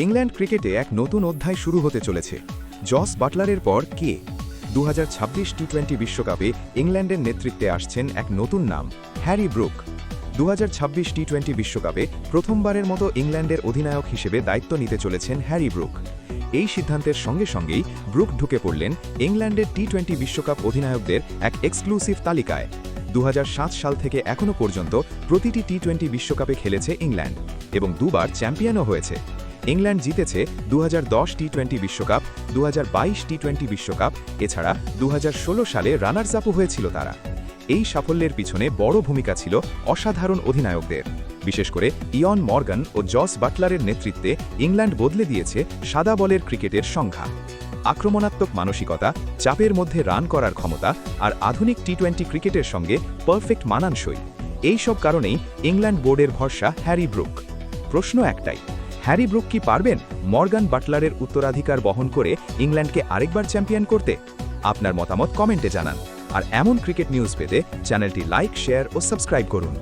England ক্রিকেটে এক নতুন অধ্যায় শুরু হতে চলেছে। জস বাটলারের পর কে? 2026 টি20 বিশ্বকাপে ইংল্যান্ডের নেতৃত্বে আসছেন এক নতুন নাম, হ্যারি ব্রুক। 2026 টি20 বিশ্বকাপে প্রথমবারের মতো ইংল্যান্ডের অধিনায়ক হিসেবে দায়িত্ব নিতে চলেছেন হ্যারি ব্রুক। এই সিদ্ধান্তের সঙ্গে সঙ্গেই ব্রুক ঢুকে পড়লেন ইংল্যান্ডের টি20 বিশ্বকাপ অধিনায়কদের এক এক্সক্লুসিভ তালিকায়। 2007 সাল থেকে এখনও পর্যন্ত প্রতিটি টি20 বিশ্বকাপে খেলেছে ইংল্যান্ড এবং দুবার চ্যাম্পিয়নও হয়েছে। ইংল্যান্ড জিতেছে 2010 টি20 বিশ্বকাপ, 2022 টি20 বিশ্বকাপ, এছাড়া 2016 সালে রানার্স আপও হয়েছিল তারা। এই সাফল্যের পিছনে বড় ভূমিকা ছিল অসাধারণ অধিনায়কদের। বিশেষ করে ইয়ন মর্গান ও জস বাটলারের নেতৃত্বে ইংল্যান্ড বদলে দিয়েছে সাদা বলের ক্রিকেটের সংখ্যা। আক্রমণাত্মক মানসিকতা, চাপের মধ্যে রান করার ক্ষমতা আর আধুনিক টি20 ক্রিকেটের সঙ্গে পারফেক্ট মানানসই, এই সব কারণেই ইংল্যান্ড বোর্ডের ভরসা হ্যারি ব্রুক। প্রশ্ন একটাই, হ্যারি ব্রুক কি পারবেন মর্গান বাটলারের উত্তরাধিকার বহন করে ইংল্যান্ডকে আরেকবার চ্যাম্পিয়ন করতে? আপনার মতামত কমেন্টে জানান। আর এমন ক্রিকেট নিউজ পেতে চ্যানেলটি লাইক, শেয়ার ও সাবস্ক্রাইব করুন।